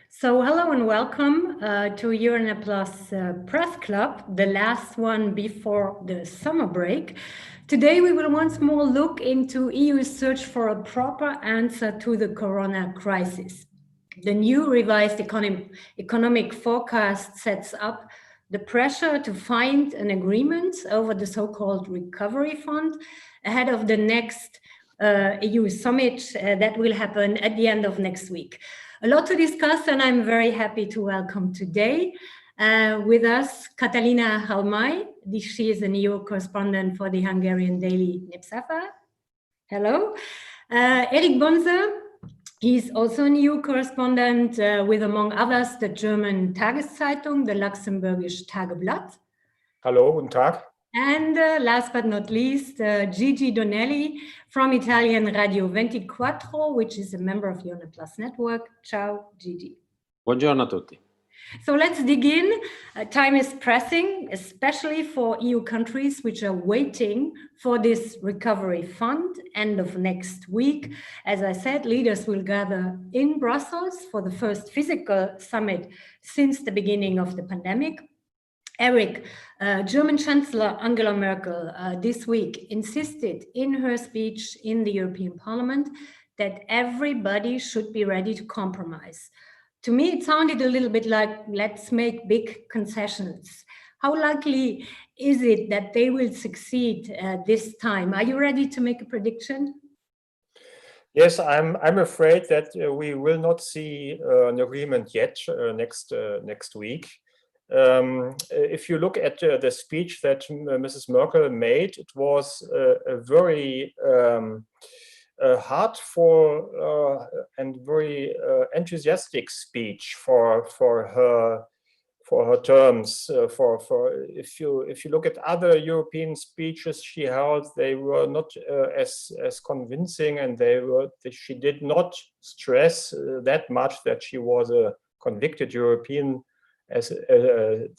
So hello and welcome to Euranet Plus Press Club, the last one before the summer break. Today we will once more look into EU's search for a proper answer to the corona crisis. The new revised economic forecast sets up the pressure to find an agreement over the so-called recovery fund ahead of the next EU summit that will happen at the end of next week. A lot to discuss, and I'm very happy to welcome today with us Catalina Halmai. She is an EU correspondent for the Hungarian daily Népszava. Hello. Erik Bonse, he's also an EU correspondent with, among others, the German Tageszeitung, the Luxembourgish Tageblatt. Hello, guten Tag. And last but not least, Gigi Donelli from Italian Radio 24, which is a member of Euranet Plus Network. Ciao, Gigi. Buongiorno a tutti. So let's dig in. Time is pressing, especially for EU countries which are waiting for this recovery fund end of next week. As I said, leaders will gather in Brussels for the first physical summit since the beginning of the pandemic. Erik, German Chancellor Angela Merkel this week insisted in her speech in the European Parliament that everybody should be ready to compromise. To me, it sounded a little bit like, let's make big concessions. How likely is it that they will succeed this time? Are you ready to make a prediction? Yes, I'm afraid that we will not see an agreement yet next week. If you look at the speech that Mrs. Merkel made, it was a very hard and very enthusiastic speech for her terms. If you look at other European speeches she held, they were not as convincing, and she did not stress that much that she was a convicted European as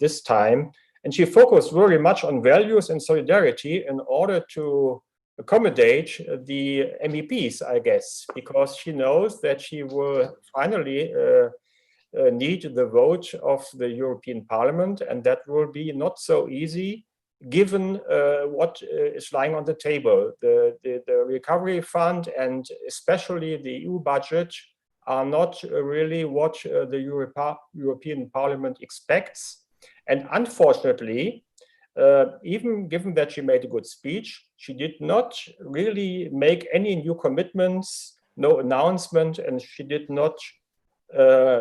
this time, and she focused very much on values and solidarity in order to accommodate the MEPs, I guess, because she knows that she will finally need the vote of the European Parliament, and that will be not so easy given what is lying on the table. The recovery fund and especially the EU budget are not really what the European Parliament expects. And unfortunately, even given that she made a good speech, she did not really make any new commitments, no announcement, and she did not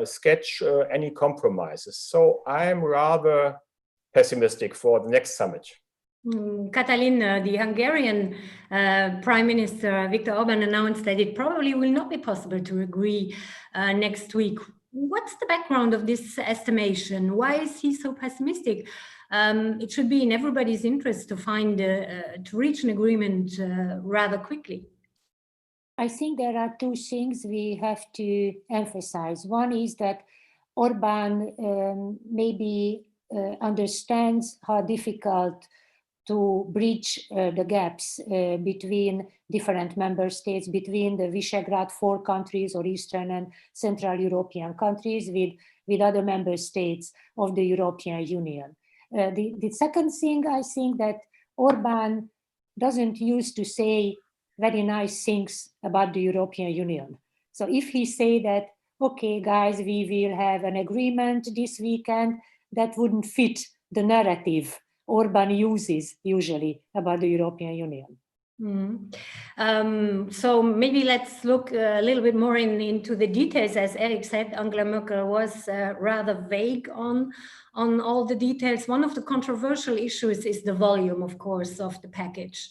sketch any compromises. So I'm rather pessimistic for the next summit. Katalin, the Hungarian Prime Minister Viktor Orban announced that it probably will not be possible to agree next week. What's the background of this estimation? Why is he so pessimistic? It should be in everybody's interest to reach an agreement rather quickly. I think there are two things we have to emphasize. One is that Orban maybe understands how difficult to bridge the gaps between different member states, between the Visegrad 4 countries or Eastern and Central European countries with other member states of the European Union. The second thing, I think that Orban doesn't used to say very nice things about the European Union. So if he say that, okay, guys, we will have an agreement this weekend, that wouldn't fit the narrative Orban uses usually about the European Union. So maybe let's look a little bit more into the details. As Erik said, Angela Merkel was rather vague on all the details. One of the controversial issues is the volume, of course, of the package.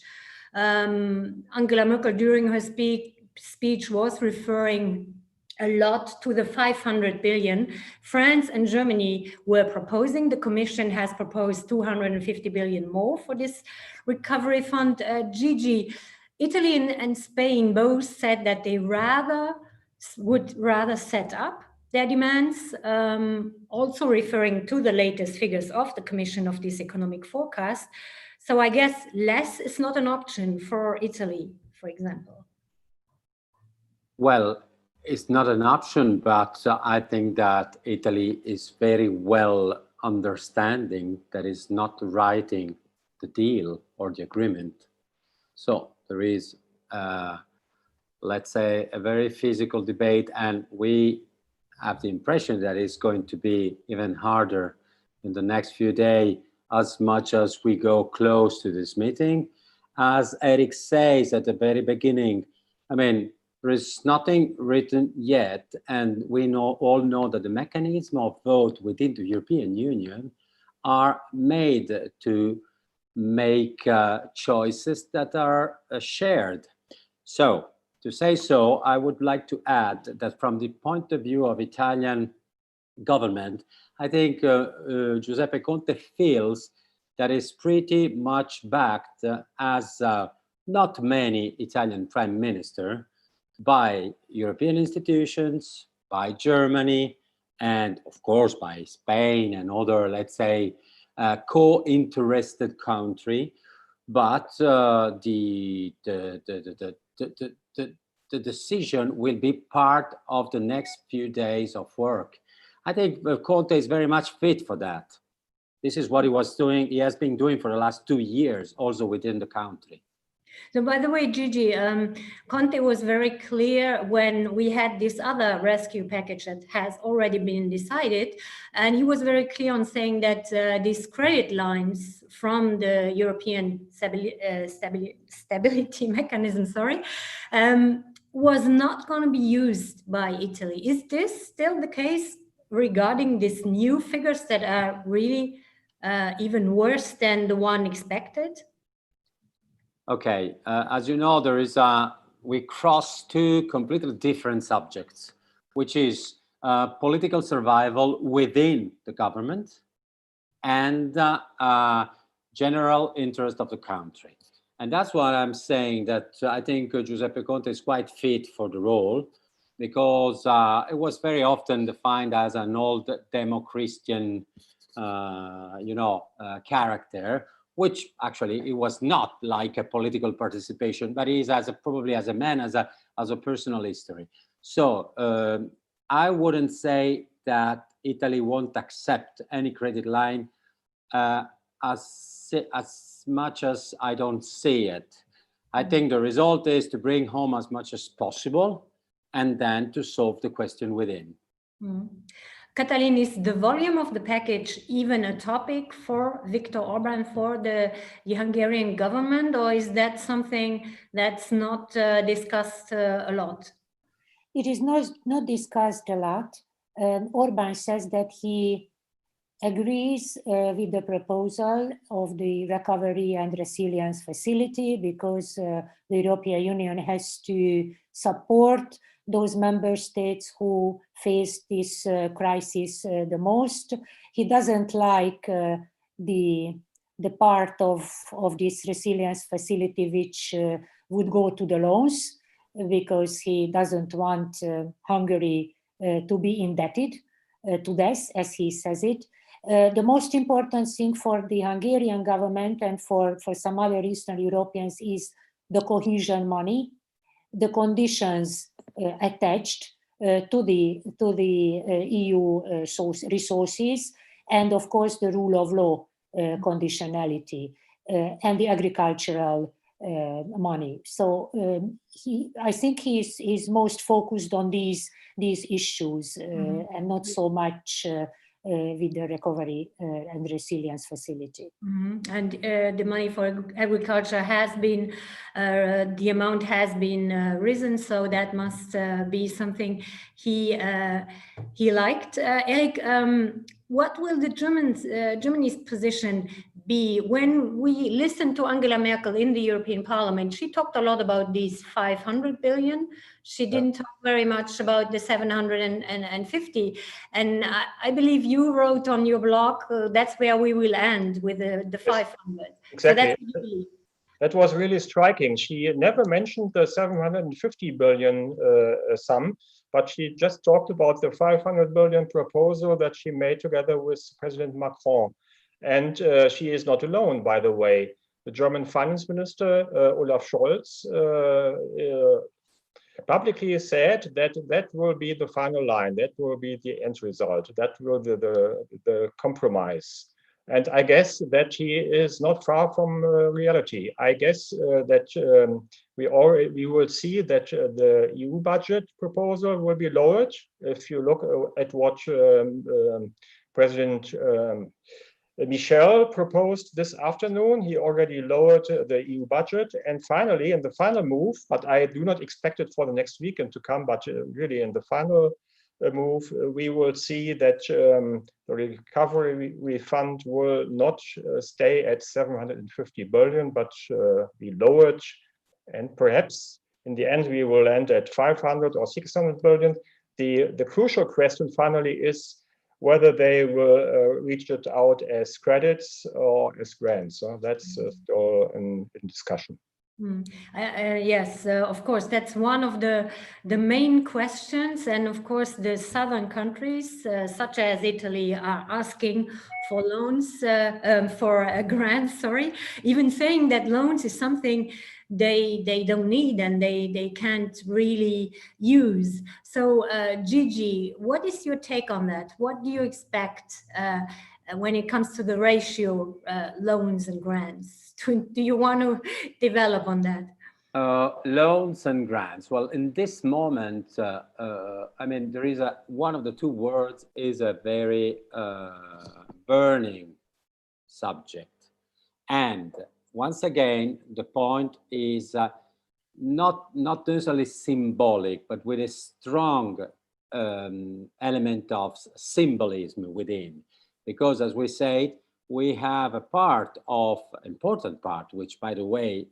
Angela Merkel, during her speech, was referring a lot to the 500 billion France and Germany were proposing. The Commission has proposed 250 billion more for this recovery fund. Gigi, Italy and Spain both said that they would rather set up their demands, also referring to the latest figures of the Commission of this economic forecast. So I guess less is not an option for Italy, for example. Well, it's not an option, but I think that Italy is very well understanding that it's not writing the deal or the agreement. So there is, let's say, a very physical debate, and we have the impression that it's going to be even harder in the next few days, as much as we go close to this meeting. As Eric says at the very beginning, I mean, there is nothing written yet, and we all know that the mechanism of vote within the European Union are made to make choices that are shared. So, to say so, I would like to add that from the point of view of Italian government, I think Giuseppe Conte feels that is pretty much backed as not many Italian prime minister by European institutions, by Germany, and of course by Spain and other, let's say, co-interested country. But the decision will be part of the next few days of work. I think Conte is very much fit for that. This is what he was doing. He has been doing for the last 2 years, also within the country. So, by the way, Gigi, Conte was very clear when we had this other rescue package that has already been decided, and he was very clear on saying that these credit lines from the European stability mechanism, was not going to be used by Italy. Is this still the case regarding these new figures that are really even worse than the one expected? Okay, as you know, we cross two completely different subjects, which is political survival within the government and general interest of the country. And that's why I'm saying that I think Giuseppe Conte is quite fit for the role, because it was very often defined as an old Demo-Christian, character, which actually it was not like a political participation, but he is probably as a man, as a personal history. So I wouldn't say that Italy won't accept any credit line as much as I don't see it. I think the result is to bring home as much as possible and then to solve the question within. Mm. Katalin, is the volume of the package even a topic for Viktor Orban, for the Hungarian government, or is that something that's not discussed a lot? It is not discussed a lot. Orban says that he agrees with the proposal of the Recovery and Resilience Facility because the European Union has to support those member states who face this crisis the most. He doesn't like the part of this resilience facility which would go to the loans, because he doesn't want Hungary to be indebted to death, as he says it. The most important thing for the Hungarian government and for some other Eastern Europeans is the cohesion money, the conditions attached to the EU resources, and of course the rule of law conditionality and the agricultural money. So I think he's most focused on these issues and not so much with the Recovery and Resilience Facility. Mm-hmm. And the money for agriculture has been, the amount has been risen, so that must be something he liked. Eric, what will the Germany's position be? When we listened to Angela Merkel in the European Parliament, she talked a lot about these 500 billion. She didn't talk very much about the 750. And I believe you wrote on your blog, that's where we will end with the 500. Exactly. So that was really striking. She never mentioned the 750 billion sum, but she just talked about the 500 billion proposal that she made together with President Macron. And she is not alone, by the way. The German finance minister, Olaf Scholz, publicly said that that will be the final line, that will be the end result, that will be the compromise. And I guess that he is not far from reality. I guess that we will see that the EU budget proposal will be lowered. If you look at what President Michel proposed this afternoon, he already lowered the EU budget. And finally, in the final move, but I do not expect it for the next weekend to come, but really in the final move, we will see that the recovery fund will not stay at 750 billion, but be lowered. And perhaps in the end, we will end at 500 or 600 billion. The crucial question finally is whether they will reach it out as credits or as grants. So that's still in discussion. Yes, of course, that's one of the main questions. And of course, the southern countries, such as Italy, are asking for loans, for grants, sorry, even saying that loans is something they don't need and they can't really use. So, Gigi, what is your take on that? What do you expect when it comes to the ratio loans and grants? Do you want to develop on that? Loans and grants. Well, in this moment, I mean, there is one of the two words is a very burning subject. And once again, the point is not necessarily symbolic, but with a strong element of symbolism within. Because as we said, we have a important part, which by the way,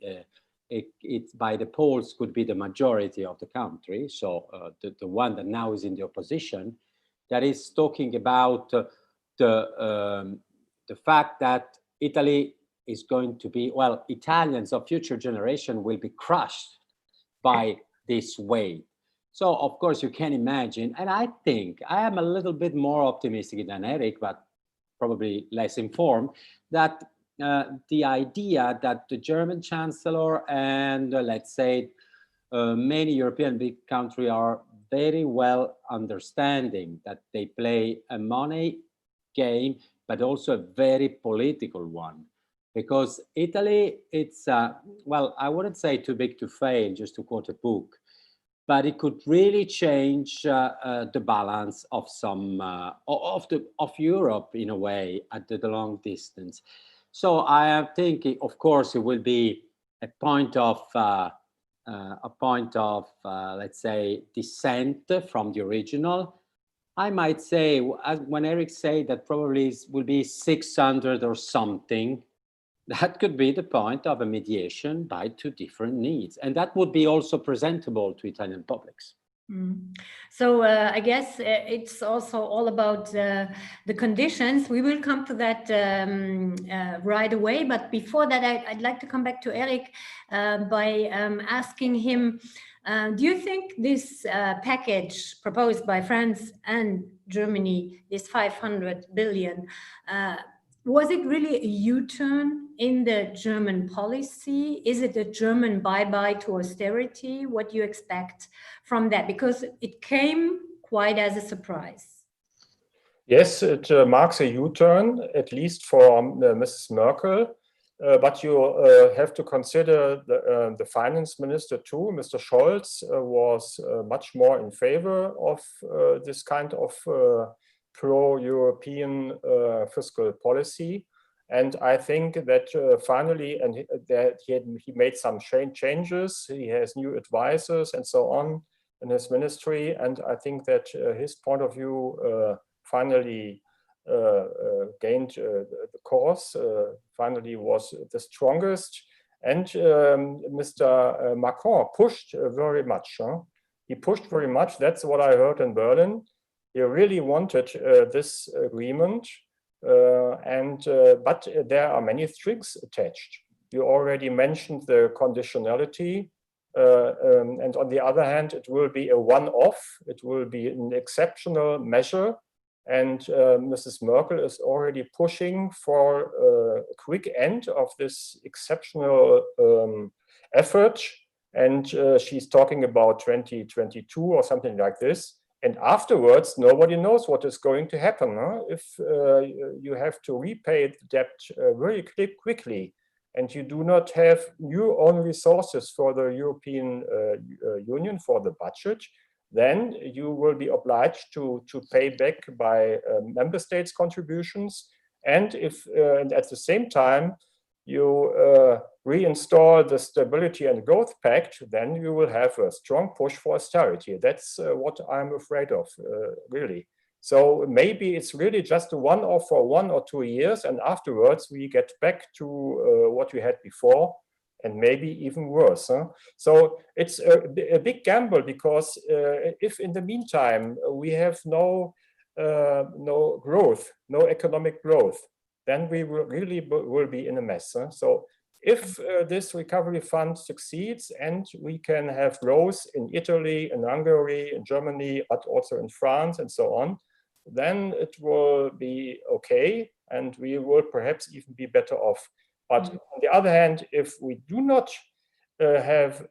it by the polls could be the majority of the country. So the one that now is in the opposition, that is talking about the fact that Italy is going to be, well, Italians of future generation will be crushed by this weight. So of course you can imagine, and I think I am a little bit more optimistic than Eric, but probably less informed, that the idea that the German Chancellor and let's say many European big countries are very well understanding that they play a money game, but also a very political one. Because Italy, it's, well, I wouldn't say too big to fail, just to quote a book, but it could really change the balance of some of Europe in a way at the long distance. So I am thinking, of course, it will be a point of let's say dissent from the original. I might say, when Eric said that probably will be 600 or something, that could be the point of a mediation by two different needs. And that would be also presentable to Italian publics. So I guess it's also all about the conditions. We will come to that right away. But before that, I'd like to come back to Eric by asking him, do you think this package proposed by France and Germany, this 500 billion, was it really a U-turn in the German policy? Is it a German bye-bye to austerity? What do you expect from that? Because it came quite as a surprise. Yes, it marks a U-turn, at least for Mrs. Merkel. But you have to consider the finance minister too. Mr. Scholz was much more in favor of this kind of pro-European fiscal policy. And I think that finally, and that he made some changes, he has new advisors and so on in his ministry. And I think that his point of view finally gained the course, finally was the strongest. And Mr. Macron pushed very much. He pushed very much. That's what I heard in Berlin. He really wanted this agreement, but there are many strings attached. You already mentioned the conditionality, and on the other hand, it will be a one-off. It will be an exceptional measure, and Mrs. Merkel is already pushing for a quick end of this exceptional effort. and she's talking about 2022 or something like this. And afterwards, nobody knows what is going to happen. If you have to repay the debt very quickly, and you do not have new own resources for the European Union, for the budget, then you will be obliged to pay back by member states' contributions. And if and at the same time you reinstall the Stability and Growth Pact, then you will have a strong push for austerity. That's what I'm afraid of, really. So maybe it's really just a one-off for 1 or 2 years, and afterwards we get back to what we had before, and maybe even worse. So it's a big gamble, because if in the meantime we have no growth, no economic growth, then we will really be in a mess. So if this recovery fund succeeds and we can have growth in Italy, in Hungary, in Germany, but also in France and so on, then it will be okay, and we will perhaps even be better off. But on the other hand, if we do not have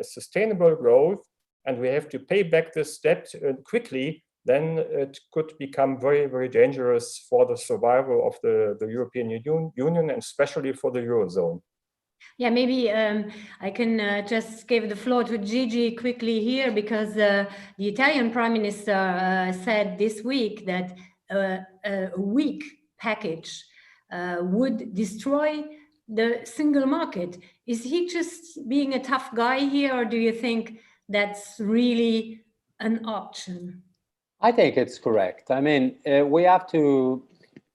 sustainable growth, and we have to pay back this debt quickly, then it could become very, very dangerous for the survival of the European Union, and especially for the Eurozone. Yeah, maybe I can just give the floor to Gigi quickly here, because the Italian Prime Minister said this week that a weak package would destroy the single market. Is he just being a tough guy here, or do you think that's really an option? I think it's correct. I mean, we have to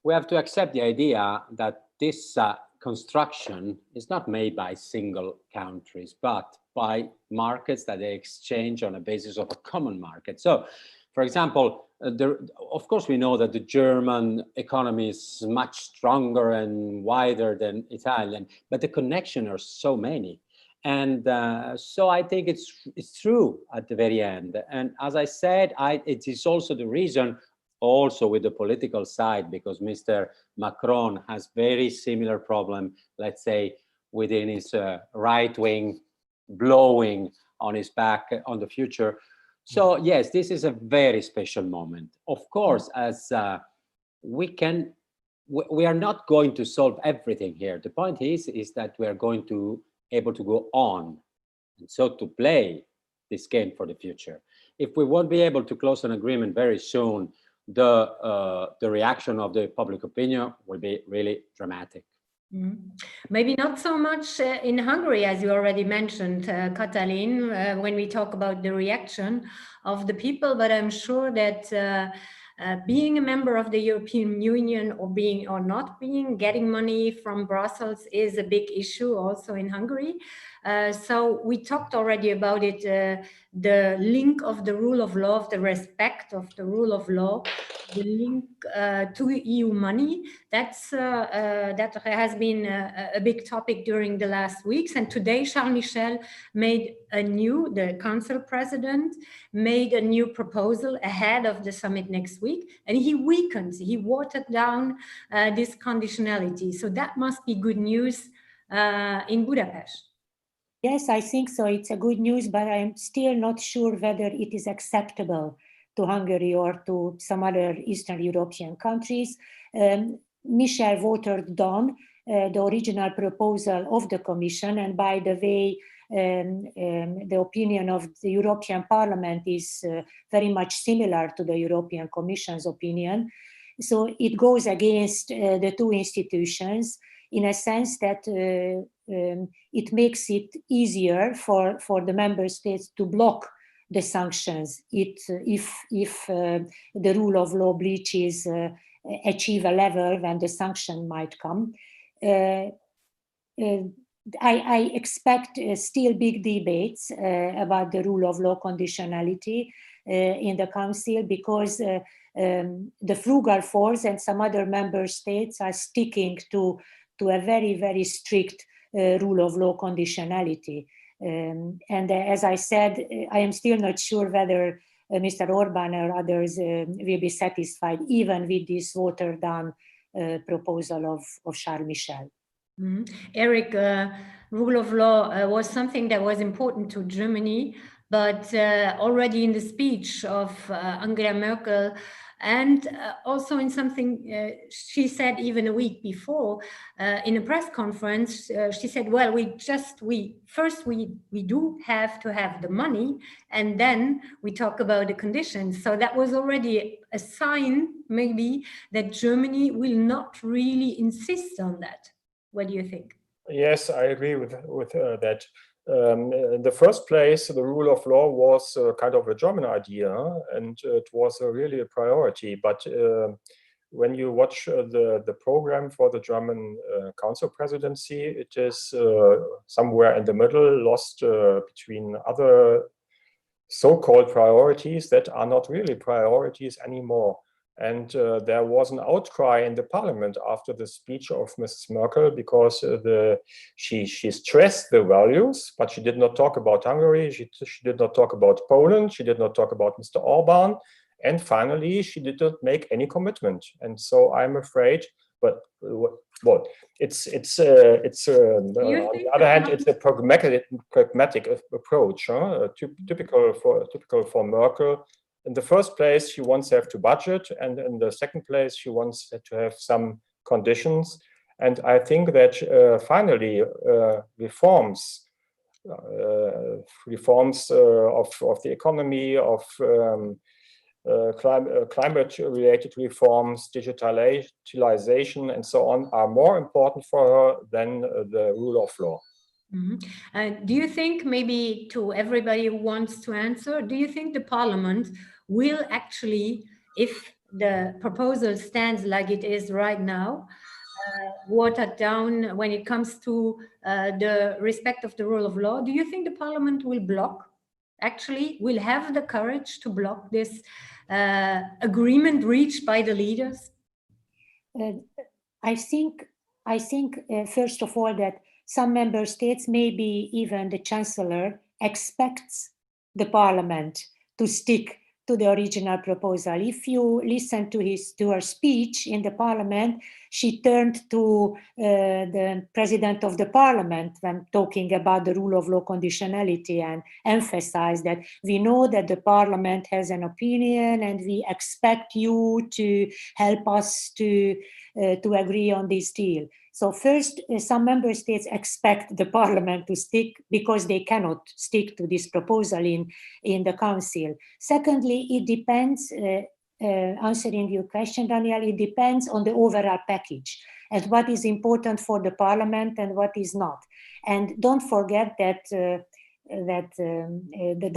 accept the idea that this construction is not made by single countries, but by markets that they exchange on a basis of a common market. So, for example, of course, we know that the German economy is much stronger and wider than Italian, but the connections are so many. And so I think it's true at the very end. And as I said, it is also the reason, also with the political side, because Mr. Macron has very similar problem, let's say, within his right wing, blowing on his back on the future. So yes, this is a very special moment. Of course, as we are not going to solve everything here. The point is that we are going to able to go on, and so to play this game for the future. If we won't be able to close an agreement very soon, the reaction of the public opinion will be really dramatic. Maybe not so much in Hungary, as you already mentioned, Katalin, when we talk about the reaction of the people, but I'm sure that being a member of the European Union, or not being, getting money from Brussels is a big issue also in Hungary. So we talked already about it, the link of the rule of law, of the respect of the rule of law, the link to EU money. That has been a big topic during the last weeks. And today, Charles Michel the Council President, made a new proposal ahead of the summit next week. And he watered down this conditionality. So that must be good news in Budapest. Yes, I think so. It's a good news, but I'm still not sure whether it is acceptable to Hungary or to some other Eastern European countries. Michel watered down the original proposal of the Commission, and by the way, the opinion of the European Parliament is very much similar to the European Commission's opinion. So it goes against the two institutions in a sense that it makes it easier for the member states to block the sanctions if the rule of law breaches achieve a level when the sanction might come. I expect still big debates about the rule of law conditionality in the Council, because the frugal force and some other member states are sticking to a very, very strict rule of law conditionality. And as I said, I am still not sure whether Mr. Orbán or others will be satisfied even with this watered down proposal of Charles Michel. Eric, rule of law was something that was important to Germany, but already in the speech of Angela Merkel, and also in something she said even a week before in a press conference, she said, well, we do have to have the money, and then we talk about the conditions. So that was already a sign, maybe, that Germany will not really insist on that. What do you think? Yes, I agree with that. In the first place, the rule of law was kind of a German idea, and it was really a priority. But when you watch the program for the German Council presidency, it is somewhere in the middle, lost between other so-called priorities that are not really priorities anymore. And there was an outcry in the parliament after the speech of Mrs. Merkel, because she stressed the values, but she did not talk about Hungary, she did not talk about Poland, she did not talk about Mr. Orban, and finally she did not make any commitment. And so I'm afraid, but well, it's on the other hand, it's a pragmatic approach, typical for Merkel. In the first place, she wants to have to budget, and in the second place, she wants to have some conditions. And I think that finally, reforms of the economy, of climate-related reforms, digitalization, and so on, are more important for her than the rule of law. Do you think, maybe to everybody who wants to answer, do you think the parliament will actually, if the proposal stands like it is right now, watered down when it comes to the respect of the rule of law? Do you think the parliament will block, actually will have the courage to block this agreement reached by the leaders? I think first of all that some member states, maybe even the chancellor, expects the parliament to stick to the original proposal. If you listen to her speech in the parliament, she turned to the president of the parliament when talking about the rule of law conditionality, and emphasized that we know that the parliament has an opinion and we expect you to help us to agree on this deal. So first, some member states expect the parliament to stick because they cannot stick to this proposal in the council. Secondly, it depends, answering your question, Daniel, it depends on the overall package and what is important for the parliament and what is not. And don't forget that the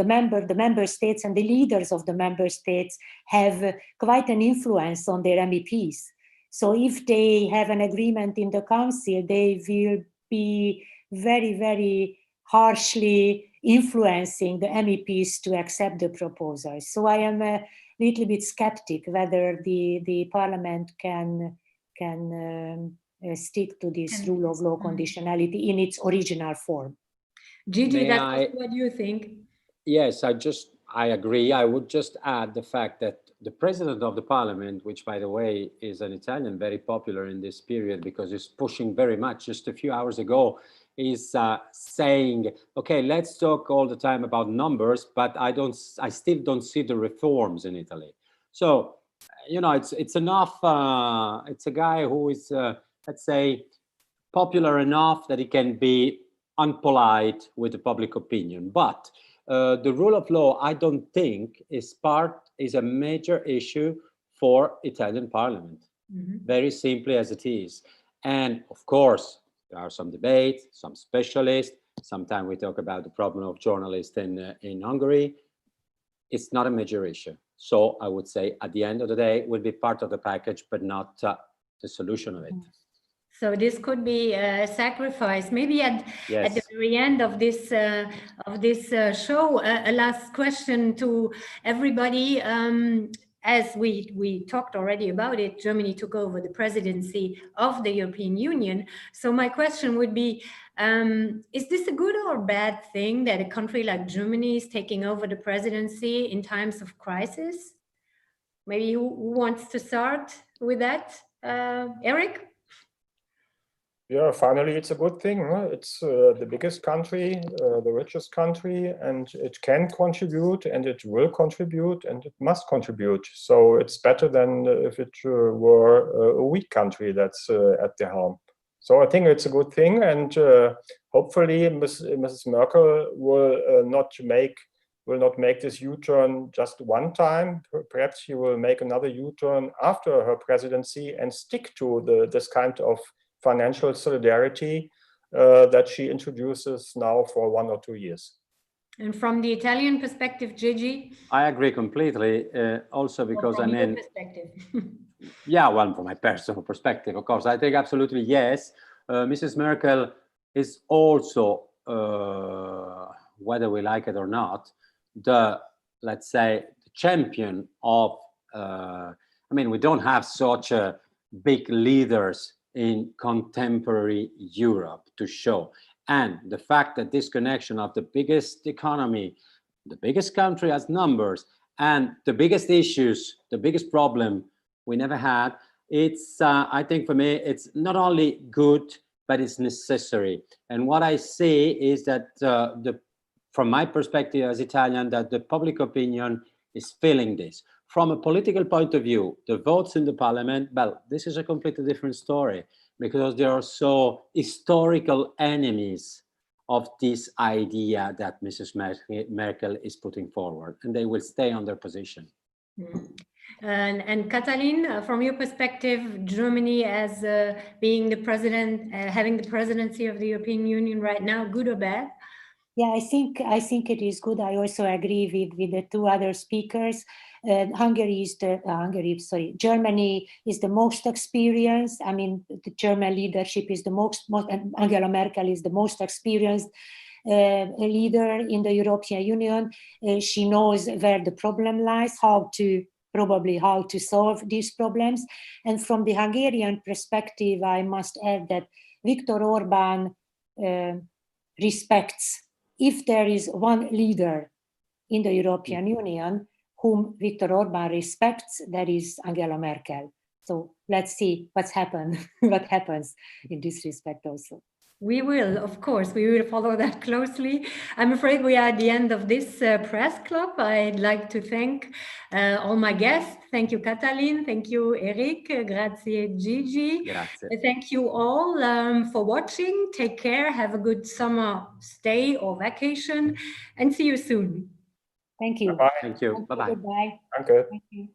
member states and the leaders of the member states have quite an influence on their MEPs. So if they have an agreement in the council, they will be very, very harshly influencing the MEPs to accept the proposal. So I am a little bit skeptic whether the parliament can stick to this rule of law conditionality in its original form. Gigi, what do you think? Yes, I agree. I would just add the fact that the president of the parliament, which by the way is an Italian, very popular in this period because he's pushing very much, just a few hours ago, is saying, okay, let's talk all the time about numbers, but I still don't see the reforms in Italy. So, you know, it's enough, it's a guy who is, let's say, popular enough that he can be unpolite with the public opinion. But the rule of law, I don't think is a major issue for Italian parliament, very simply as it is. And of course, there are some debates, some specialists. Sometimes we talk about the problem of journalists in Hungary. It's not a major issue. So I would say at the end of the day, it will be part of the package, but not the solution of it. So this could be a sacrifice. Maybe at the very end of this show, a last question to everybody. As we talked already about it, Germany took over the presidency of the European Union. So my question would be, is this a good or bad thing that a country like Germany is taking over the presidency in times of crisis? Maybe who wants to start with that? Eric? Yeah, finally, it's a good thing. Huh? It's the biggest country, the richest country, and it can contribute, and it will contribute, and it must contribute. So it's better than if it were a weak country that's at the helm. So I think it's a good thing, and hopefully Mrs. Merkel will not make this U-turn just one time. Perhaps she will make another U-turn after her presidency and stick to this kind of financial solidarity that she introduces now for 1 or 2 years. And from the Italian perspective, Gigi? I agree completely. Also because from I mean, your perspective. yeah, well, from my personal perspective, of course, I think absolutely yes. Mrs. Merkel is also, whether we like it or not, let's say, the champion of. I mean, we don't have such big leaders in contemporary Europe to show. And the fact that this connection of the biggest economy, the biggest country as numbers, and the biggest issues, the biggest problem we never had, it's, I think for me, it's not only good, but it's necessary. And what I see is that from my perspective as Italian, that the public opinion is feeling this. From a political point of view, the votes in the parliament, well, this is a completely different story, because there are so historical enemies of this idea that Mrs. Merkel is putting forward, and they will stay on their position. And Katalin, from your perspective, Germany as being the president, having the presidency of the European Union right now, good or bad? Yeah, I think it is good. I also agree with the two other speakers. Germany is the most experienced. I mean, the German leadership is the most and Angela Merkel is the most experienced leader in the European Union. She knows where the problem lies, how to solve these problems. And from the Hungarian perspective, I must add that Viktor Orban respects. If there is one leader in the European Union whom Viktor Orban respects, that is Angela Merkel. So let's see what happens in this respect also. We will, of course, we will follow that closely. I'm afraid we are at the end of this press club. I'd like to thank all my guests. Thank you, Katalin. Thank you, Eric. Grazie, Gigi. Grazie. Thank you all for watching. Take care. Have a good summer stay or vacation, and see you soon. Thank you. Bye-bye. Thank you. Bye-bye. Goodbye. Danke. Thank you.